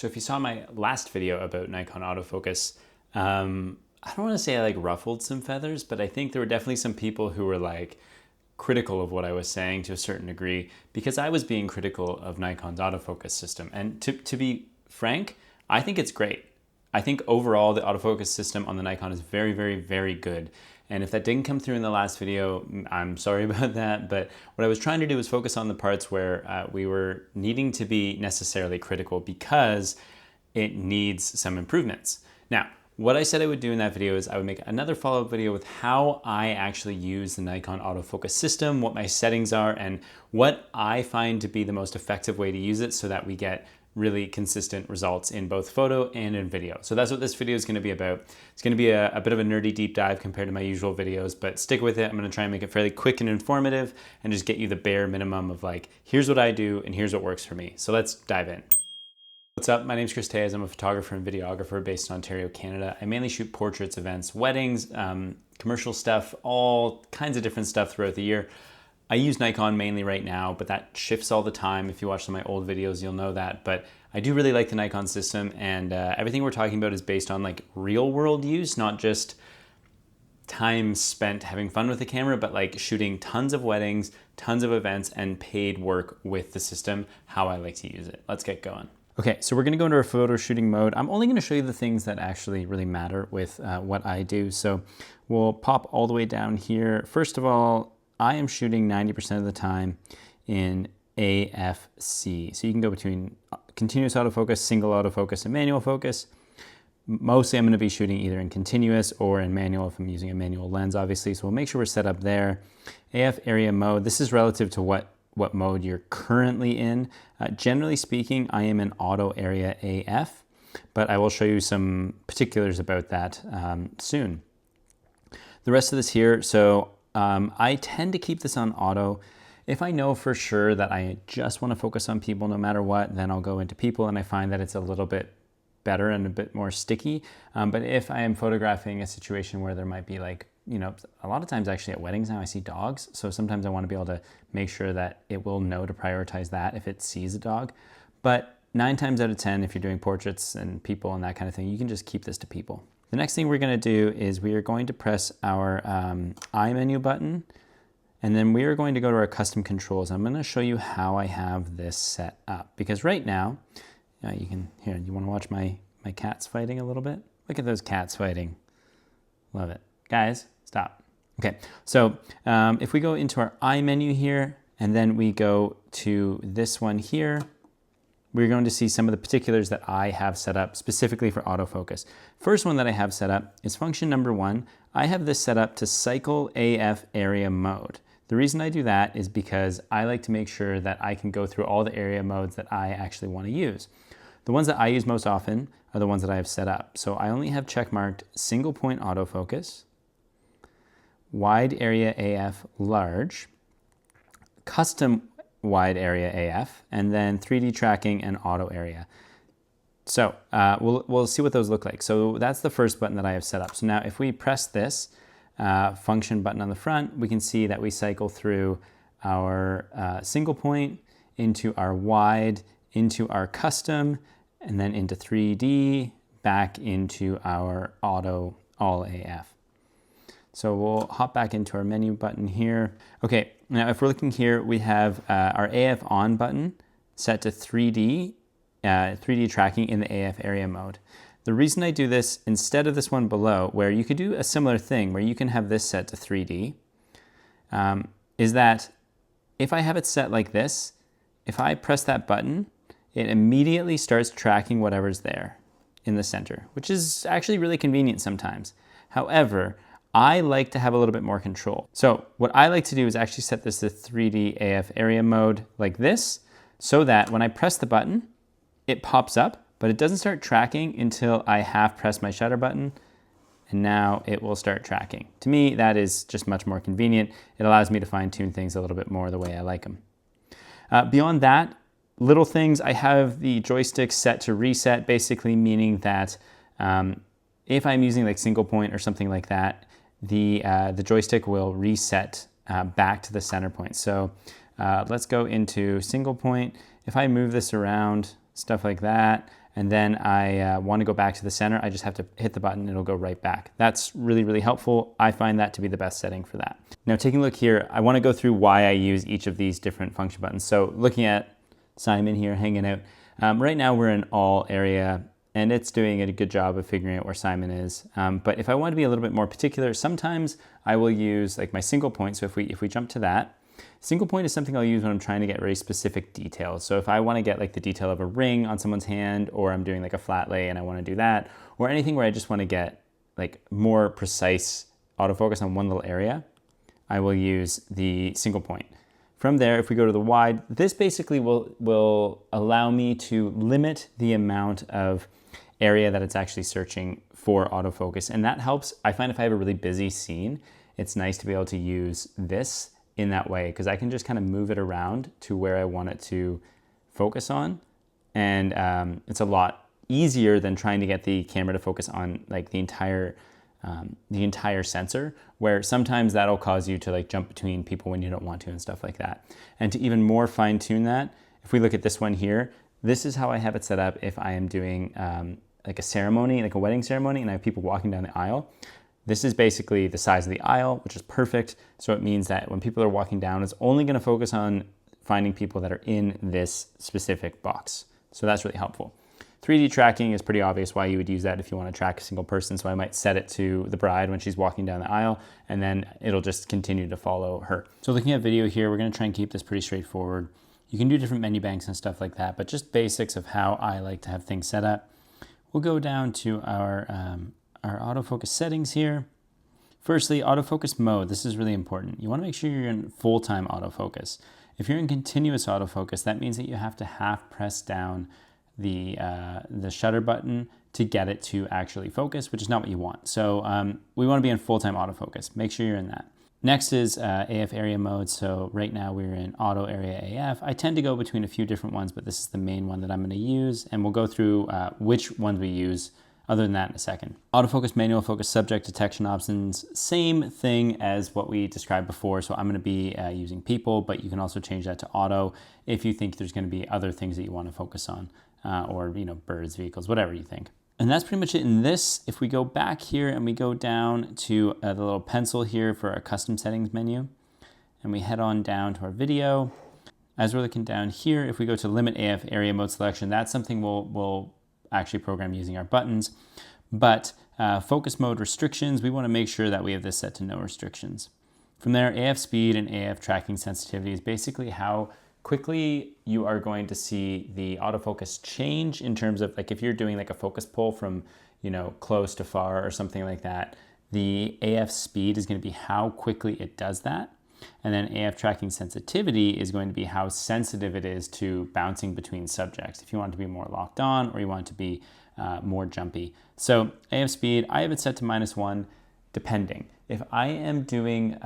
So if you saw my last video about Nikon autofocus, I don't want to say I ruffled some feathers, but I think there were definitely some people who were critical of what I was saying to a certain degree because I was being critical of Nikon's autofocus system. And to be frank, I think it's great. I think overall the autofocus system on the Nikon is very, very, very good. And if that didn't come through in the last video, I'm sorry about that. But what I was trying to do was focus on the parts where we were needing to be necessarily critical because it needs some improvements. Now, what I said I would do in that video is I would make another follow-up video with how I actually use the Nikon autofocus system, what my settings are, and what I find to be the most effective way to use it so that we get really consistent results in both photo and in video. So that's what this video is going to be about. It's going to be a bit of a nerdy deep dive compared to my usual videos, but stick with it. I'm going to try and make it fairly quick and informative and just get you the bare minimum of here's what I do and here's what works for me. So let's dive in. What's up? My name is Chris Tejas. I'm a photographer and videographer based in Ontario, Canada. I mainly shoot portraits, events, weddings, commercial stuff, all kinds of different stuff throughout the year. I use Nikon mainly right now, but that shifts all the time. If you watch some of my old videos, you'll know that. But I do really like the Nikon system, and everything we're talking about is based on real world use, not just time spent having fun with the camera, but shooting tons of weddings, tons of events, and paid work with the system, how I like to use it. Let's get going. Okay, so we're gonna go into our photo shooting mode. I'm only gonna show you the things that actually really matter with what I do. So we'll pop all the way down here. First of all, I am shooting 90% of the time in AFC. So you can go between continuous autofocus, single autofocus, and manual focus. Mostly I'm gonna be shooting either in continuous or in manual if I'm using a manual lens, obviously. So we'll make sure we're set up there. AF area mode, this is relative to what mode you're currently in. Generally speaking, I am in auto area AF, but I will show you some particulars about that soon. The rest of this here, so I tend to keep this on auto. If I know for sure that I just want to focus on people no matter what, then I'll go into people, and I find that it's a little bit better and a bit more sticky. But if I am photographing a situation where there might be a lot of times actually at weddings now I see dogs. So sometimes I want to be able to make sure that it will know to prioritize that if it sees a dog. But 9 times out of 10, if you're doing portraits and people and that kind of thing, you can just keep this to people. The next thing we're going to do is we are going to press our I menu button, and then we are going to go to our custom controls. I'm going to show you how I have this set up, because right now, you want to watch my cats fighting a little bit? Look at those cats fighting. Love it. Guys, stop. Okay, so if we go into our I menu here, and then we go to this one here, we're going to see some of the particulars that I have set up specifically for autofocus. First one that I have set up is function number 1. I have this set up to cycle AF area mode. The reason I do that is because I like to make sure that I can go through all the area modes that I actually want to use. The ones that I use most often are the ones that I have set up. So I only have checkmarked single point autofocus, wide area AF large, custom wide area AF, and then 3D tracking and auto area. So we'll see what those look like. So that's the first button that I have set up. So now if we press this function button on the front, we can see that we cycle through our single point into our wide, into our custom, and then into 3D, back into our auto all AF. So we'll hop back into our menu button here. Okay, now if we're looking here, we have our AF on button set to 3D tracking in the AF area mode. The reason I do this instead of this one below, where you could do a similar thing, where you can have this set to 3D, is that if I have it set like this, if I press that button, it immediately starts tracking whatever's there in the center, which is actually really convenient sometimes. However, I like to have a little bit more control. So what I like to do is actually set this to 3D AF area mode like this, so that when I press the button, it pops up, but it doesn't start tracking until I have pressed my shutter button, and now it will start tracking. To me, that is just much more convenient. It allows me to fine-tune things a little bit more the way I like them. Beyond that, little things, I have the joystick set to reset, basically meaning that if I'm using single point or something like that, the joystick will reset back to the center point. So let's go into single point. If I move this around, stuff like that, and then I want to go back to the center, I just have to hit the button, it'll go right back. That's really, really helpful. I find that to be the best setting for that. Now taking a look here, I want to go through why I use each of these different function buttons. So looking at Simon here hanging out, right now we're in all area, and it's doing a good job of figuring out where Simon is. But if I want to be a little bit more particular, sometimes I will use like my single point. So if we jump to that, single point is something I'll use when I'm trying to get very specific details. So if I want to get like the detail of a ring on someone's hand, or I'm doing like a flat lay and I want to do that, or anything where I just want to get like more precise autofocus on one little area, I will use the single point. From there, if we go to the wide, this basically will allow me to limit the amount of area that it's actually searching for autofocus. And that helps. I find if I have a really busy scene, it's nice to be able to use this in that way, because I can just kind of move it around to where I want it to focus on. And it's a lot easier than trying to get the camera to focus on like the entire sensor, where sometimes that'll cause you to like jump between people when you don't want to and stuff like that. And to even more fine tune that, if we look at this one here, this is how I have it set up if I am doing like a ceremony, like a wedding ceremony, and I have people walking down the aisle. This is basically the size of the aisle, which is perfect. So it means that when people are walking down, it's only going to focus on finding people that are in this specific box. So that's really helpful. 3D tracking is pretty obvious why you would use that if you want to track a single person. So I might set it to the bride when she's walking down the aisle, and then it'll just continue to follow her. So looking at video here, we're going to try and keep this pretty straightforward. You can do different menu banks and stuff like that, but just basics of how I like to have things set up. We'll go down to our autofocus settings here. Firstly, autofocus mode. This is really important. You want to make sure you're in full-time autofocus. If you're in continuous autofocus, that means that you have to half press down the shutter button to get it to actually focus, which is not what you want. So we want to be in full-time autofocus. Make sure you're in that. Next is AF area mode. So right now we're in auto area AF. I tend to go between a few different ones, but this is the main one that I'm going to use, and we'll go through which ones we use other than that in a second. Autofocus manual focus subject detection options, same thing as what we described before. So I'm going to be using people, but you can also change that to auto if you think there's going to be other things that you want to focus on. Or birds, vehicles, whatever you think. And that's pretty much it in this. If we go back here and we go down to the little pencil here for our custom settings menu, and we head on down to our video, as we're looking down here, if we go to limit AF area mode selection, that's something we'll actually program using our buttons. But focus mode restrictions, we want to make sure that we have this set to no restrictions. From there, AF speed and AF tracking sensitivity is basically how quickly you are going to see the autofocus change in terms of like if you're doing like a focus pull from close to far or something like that, the AF speed is going to be how quickly it does that. And then AF tracking sensitivity is going to be how sensitive it is to bouncing between subjects. If you want it to be more locked on or you want it to be more jumpy. So AF speed, I have it set to -1 depending. If I am doing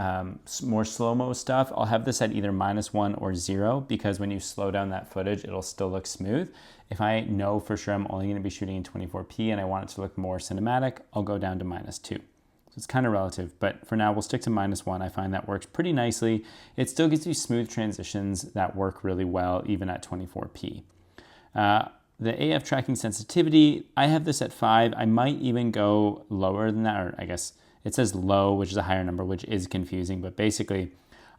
more slow-mo stuff, I'll have this at either -1 or 0, because when you slow down that footage, it'll still look smooth. If I know for sure I'm only going to be shooting in 24p and I want it to look more cinematic, I'll go down to -2. So it's kind of relative, but for now we'll stick to -1. I find that works pretty nicely. It still gives you smooth transitions that work really well, even at 24p. The AF tracking sensitivity, I have this at 5. I might even go lower than that, or I guess it says low, which is a higher number, which is confusing, but basically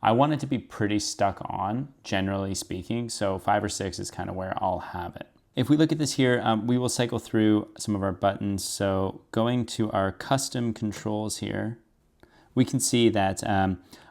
I want it to be pretty stuck on, generally speaking. So 5 or 6 is kind of where I'll have it. If we look at this here, we will cycle through some of our buttons. So going to our custom controls here, we can see that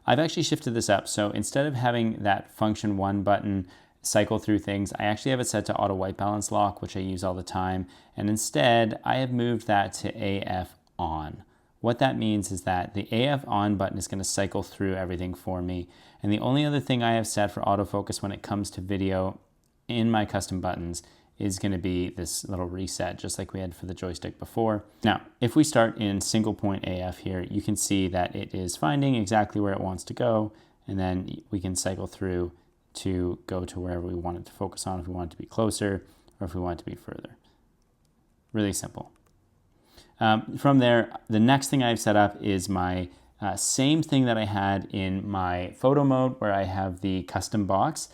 I've actually shifted this up. So instead of having that function 1 button cycle through things, I actually have it set to auto white balance lock, which I use all the time. And instead I have moved that to AF on. What that means is that the AF on button is going to cycle through everything for me. And the only other thing I have set for autofocus when it comes to video in my custom buttons is going to be this little reset, just like we had for the joystick before. Now, if we start in single point AF here, you can see that it is finding exactly where it wants to go. And then we can cycle through to go to wherever we want it to focus on, if we want it to be closer or if we want it to be further. Really simple. From there, the next thing I've set up is my same thing that I had in my photo mode, where I have the custom box.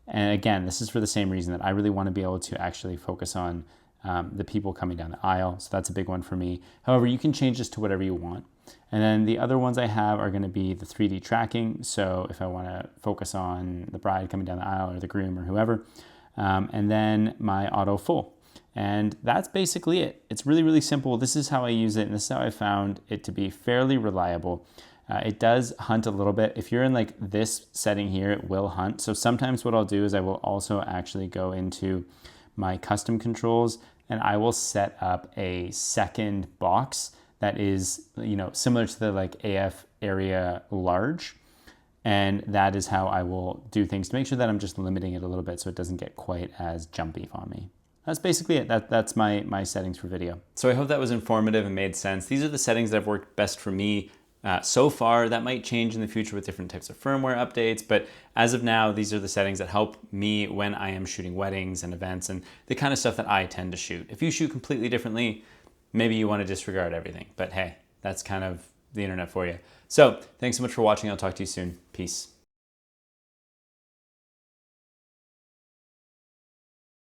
And again, this is for the same reason, that I really want to be able to actually focus on the people coming down the aisle. So that's a big one for me. However, you can change this to whatever you want. And then the other ones I have are going to be the 3D tracking. So if I want to focus on the bride coming down the aisle or the groom or whoever, and then my auto full. And that's basically it. It's really, really simple. This is how I use it, and this is how I found it to be fairly reliable. It does hunt a little bit. If you're in like this setting here, it will hunt. So sometimes what I'll do is I will also actually go into my custom controls and I will set up a second box that is, similar to the like AF area large. And that is how I will do things to make sure that I'm just limiting it a little bit so it doesn't get quite as jumpy on me. That's basically it. That's my settings for video. So I hope that was informative and made sense. These are the settings that have worked best for me so far. That might change in the future with different types of firmware updates, but as of now, these are the settings that help me when I am shooting weddings and events and the kind of stuff that I tend to shoot. If you shoot completely differently, maybe you want to disregard everything, but hey, that's kind of the internet for you. So thanks so much for watching. I'll talk to you soon. Peace.